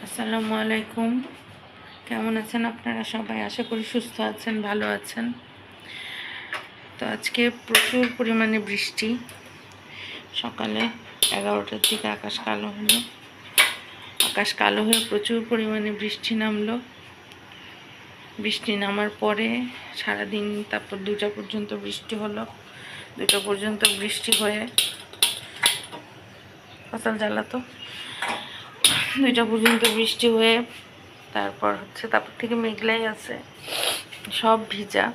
আসসালামু আলাইকুম। কেমন আছেন আপনারা সবাই? আশা করি সুস্থ আছেন, ভালো আছেন। তো আজকে প্রচুর পরিমাণে বৃষ্টি। সকালে 11টার দিকে আকাশ কালো হয়ে প্রচুর পরিমাণে বৃষ্টি নামলো। বৃষ্টি নামার পরে সারাদিন, তারপর 2টা পর্যন্ত বৃষ্টি হলো। 2টা পর্যন্ত বৃষ্টি হয়ে ফসল জ্বালাতো। 2টা পর্যন্ত বৃষ্টি হয়ে তারপর থেকে মেঘলাই আছে, সব ভিজা।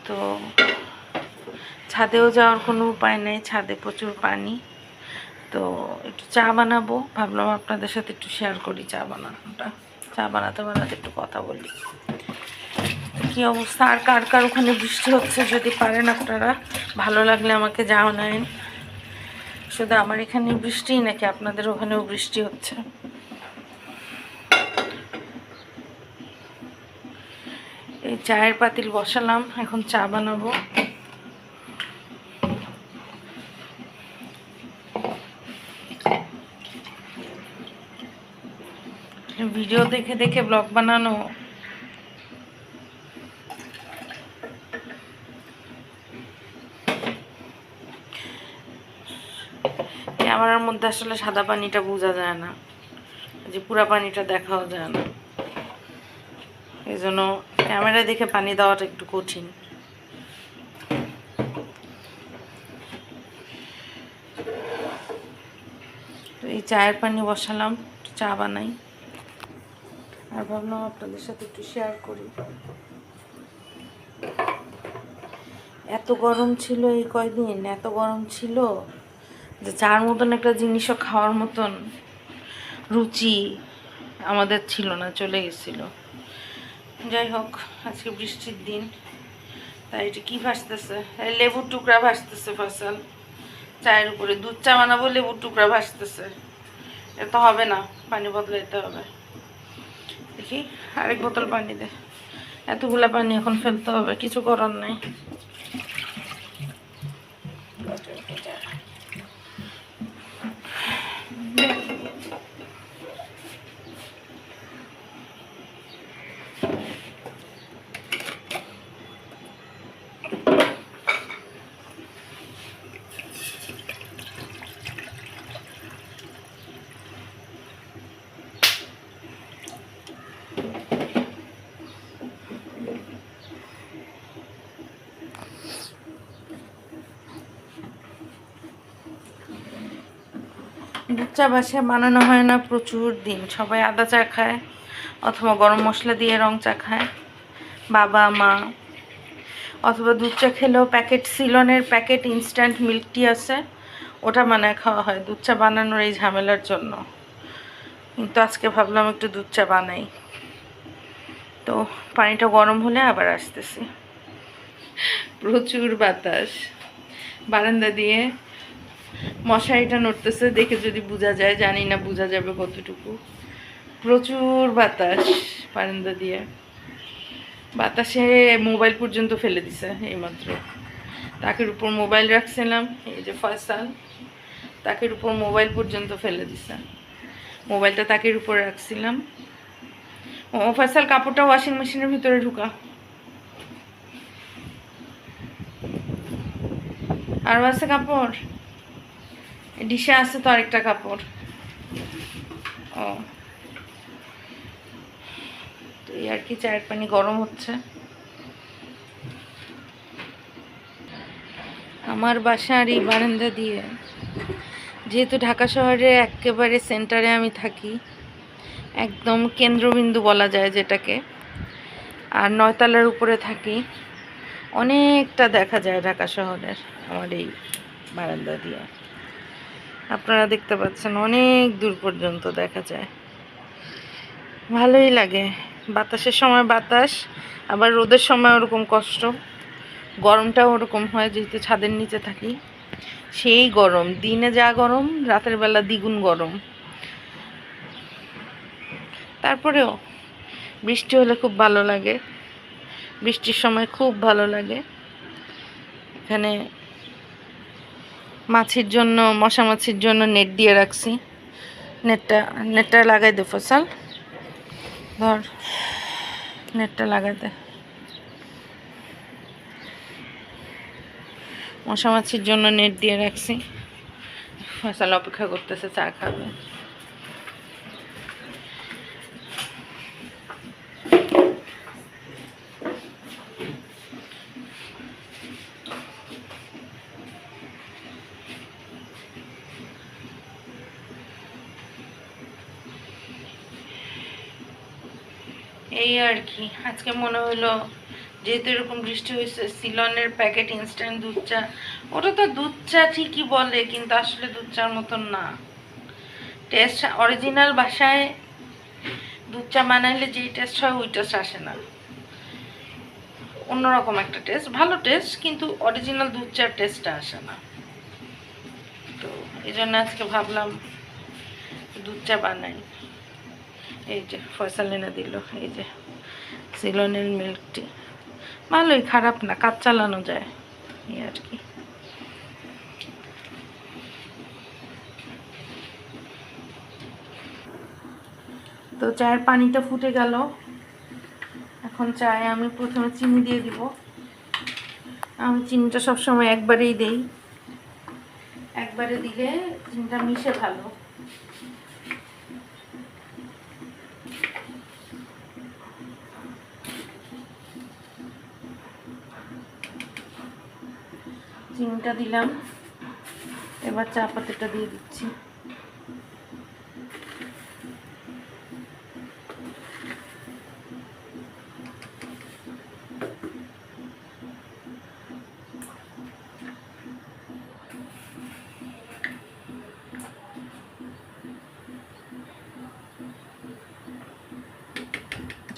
তো ছাদেও যাওয়ার কোনো উপায় নেই, ছাদে প্রচুর পানি। তো একটু চা বানাবো, ভাবলাম আপনাদের সাথে একটু শেয়ার করি চা বানাতে একটু কথা বলি। কি অবস্থা, আর কার কার ওখানে বৃষ্টি হচ্ছে যদি পারেন আপনারা, ভালো লাগলে আমাকে জানাবেন। শুধু আমার এখানে বৃষ্টি নাকি আপনাদের ওখানেও বৃষ্টি হচ্ছে? এই চায়ের পাতিল বসালাম, এখন চা বানাবো। ভিডিও দেখে দেখে ব্লগ বানানো ক্যামেরার মধ্যে আসলে সাদা পানিটা বোঝা যায় না, যে পুরা পানিটা দেখাও যায় না, এই জন্য ক্যামেরা দেখে পানি দেওয়াটা একটু কঠিন। তো এই চায়ের পানি বসালাম, চা বানাই, আর ভাবলাম আপনাদের সাথে একটু শেয়ার করি। এত গরম ছিল এই কয়দিন, এত গরম ছিল যে চার মতন একটা জিনিসও খাওয়ার মতন রুচি আমাদের ছিল না, চলে গেছিল। যাই হোক, আজকে বৃষ্টির দিন, তাই এটা কী ভাসতেছে? লেবুর টুকরা ভাসতেছে ফসল চায়ের উপরে। দুধ চা বানাবো, লেবুর টুকরা ভাসতেছে, এটা তো হবে না, পানি বদলাইতে হবে। দেখি আরেক বোতল পানি দে, এতগুলা পানি এখন ফেলতে হবে, কিছু করার নাই। দুধ চা বাসায় বানানো হয় না প্রচুর দিন, সবাই আদা চা খায় অথবা গরম মশলা দিয়ে রং চা খায়, বাবা মা। অথবা দুধ চা খেলেও সিলনের প্যাকেট ইনস্ট্যান্ট মিল্ক টি আছে, ওটা বানায় খাওয়া হয় দুধ চা বানানোর এই ঝামেলার জন্য। কিন্তু আজকে ভাবলাম একটু দুধ চা বানাই। তো পানিটা গরম হলে আবার আসতেছি। প্রচুর বাতাস, বারান্দা দিয়ে মশারিটা নড়তেছে, দেখে যদি বোঝা যায়, জানি না বোঝা যাবে কতটুকু। প্রচুর বাতাস বারান্দা দিয়ে, বাতাসে মোবাইল পর্যন্ত ফেলে দিছে এইমাত্র। তাকের উপর মোবাইল রাখছিলাম, এই যে ফয়সাল, তাকের উপর মোবাইল পর্যন্ত ফেলে দিছে। মোবাইলটা তাকের উপর রাখছিলাম। ও ফয়সাল, কাপড়টা ওয়াশিং মেশিনের ভিতরে ঢুকা। আরও আছে কাপড়, ডিশে আছে তো আরেকটা কাপড়। ও তো এই আর কি, চায়ের পানি গরম হচ্ছে। আমার বাসার এই বারান্দা দিয়ে, যেহেতু ঢাকা শহরে একেবারে সেন্টারে আমি থাকি, একদম কেন্দ্রবিন্দু বলা যায় যেটাকে, আর 9তলার উপরে থাকি, অনেকটা দেখা যায় ঢাকা শহরের আমার এই বারান্দা দিয়ে। আপনারা দেখতে পাচ্ছেন, অনেক দূর পর্যন্ত দেখা যায়। ভালোই লাগে, বাতাসের সময় বাতাস, আবার রোদের সময় ওরকম কষ্ট, গরমটাও ওরকম হয়, যেহেতু ছাদের নিচে থাকি। সেই গরম, দিনে যা গরম, রাতের বেলা দ্বিগুণ গরম। তারপরেও বৃষ্টি হলে খুব ভালো লাগে, বৃষ্টির সময় খুব ভালো লাগে। এখানে মশা মাছির জন্য নেট দিয়ে রাখছি, নেটটা লাগাই দে ফসল, ধর নেটটা লাগাই দে। মশা মাছির জন্য নেট দিয়ে রাখছি। ফসল অপেক্ষা করতেছে, চা খাবে। এই আর কি, আজকে মনে হলো যেহেতু এরকম বৃষ্টি হয়েছে, সিলনের প্যাকেট ইনস্ট্যান্ট দুধ চা, ওটা তো দুধ চা ঠিকই বলে, কিন্তু আসলে দুধ চার মতন না। টেস্ট অরিজিনাল বাসায় দুধ চা বানাইলে যেই টেস্ট হয় ওই টেস্ট আসে না, অন্যরকম একটা টেস্ট, ভালো টেস্ট, কিন্তু অরিজিনাল দুধ চার টেস্টটা আসে না। তো এই জন্য আজকে ভাবলাম দুধ চা বানাই। এই যে ফয়সাল এনে দিল, এই যে সিলনের মিল্ক টি, ভালোই, খারাপ না, কাজ চালানো যায় এই আর কি। তো চায়ের পানিটা ফুটে গেল, এখন চায়ে আমি প্রথমে চিনি দিয়ে দিব। আমি চিনিটা সবসময় একবারেই দেই, একবারে দিলে চিনিটা মিশে ভালো। চিনিটা দিলাম, এবার চা পাতাটা দিয়ে দিচ্ছি।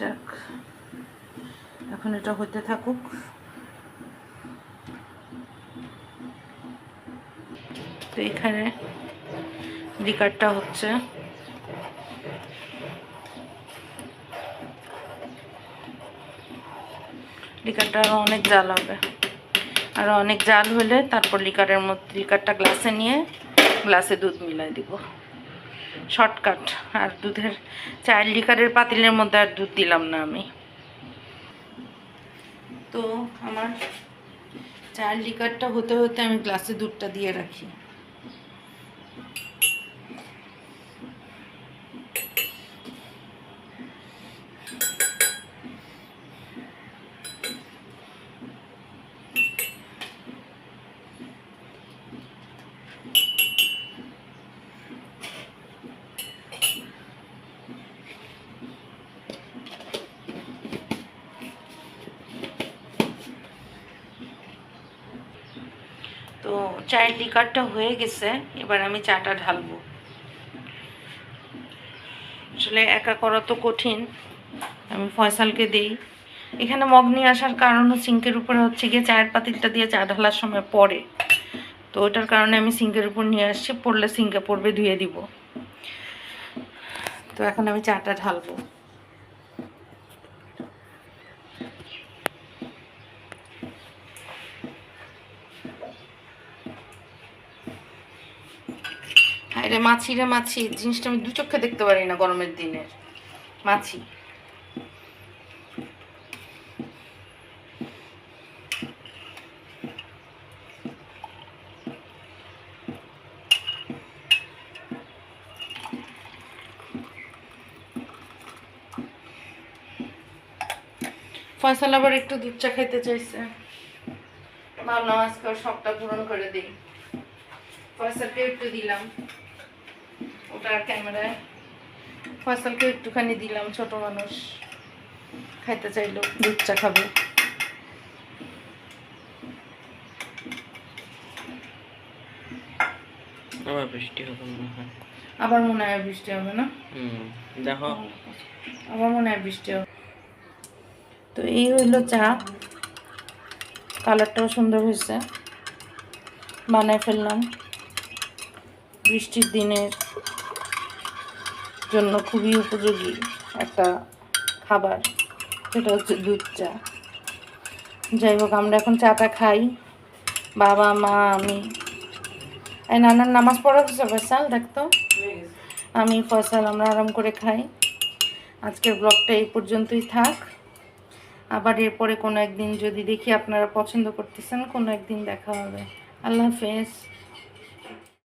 যাক, এখন এটা হতে থাকুক। তো এখানে লিকারটা হচ্ছে, লিকারটা আরও অনেক জাল হবে, আরও অনেক জাল হলে তারপর লিকারের মধ্যে, লিকারটা গ্লাসে নিয়ে গ্লাসে দুধ মিলাই দিব, শর্টকাট। আর দুধের চায়ের লিকারের পাতিলের মধ্যে আর দুধ দিলাম না আমি। তো আমার চায়ের লিকারটা হতে হতে আমি গ্লাসে দুধটা দিয়ে রাখি। তো চায়ের লিকারটা হয়ে গেছে, এবার আমি চাটা ঢালবো। আসলে একা করা তো কঠিন, আমি ফয়সালকে দিই। এখানে মগ নিয়ে আসার কারণ সিঙ্কের উপরে হচ্ছে গিয়ে চায়ের পাতিলটা দিয়ে চা ঢালার সময় পড়ে, তো ওটার কারণে আমি সিঙ্কের উপর নিয়ে আসছি, পড়লে সিঙ্কে পড়বে, ধুয়ে দিব। তো এখন আমি চাটা ঢালবো। রে মাছি, রে মাছি, জিনিসটা আমি দু চোখে দেখতে পারি না গরমের দিনে, মাছি। ফয়সাল আবার একটু দুধ চা খাইতে চাইছে, ভাবলাম আজকে শখটা পূরণ করে দিই। ফয়সালকে একটু দিলাম, ওটা ক্যামেরায় ফয়সালকে একটুখানি দিলাম, ছোট মানুষ খাইতে চাইলো, দুধ চা খাবে। আবার বৃষ্টি হবে মনে হয়, আবার মনে হয় বৃষ্টি হবে না, দেখো আবার মনে হয় বৃষ্টি হবে। তো এই হইলো চা, কালারটাও সুন্দর হয়েছে, বানায় ফেললাম। বৃষ্টির দিনের জন্য খুবই উপযোগী একটা খাবার, সেটা হচ্ছে দুধ চা। যাই হোক, আমরা এখন চাটা খাই, বাবা, মা, আমি। এই নানার নামাজ পড়া হচ্ছে ফয়সাল, দেখতো আমি ফয়সাল আমরা আরাম করে খাই। আজকের ব্লগটা এই পর্যন্তই থাক। আবার এরপরে কোনো একদিন যদি দেখি আপনারা পছন্দ করতেছেন, কোনো একদিন দেখা হবে। আল্লাহ হাফেজ।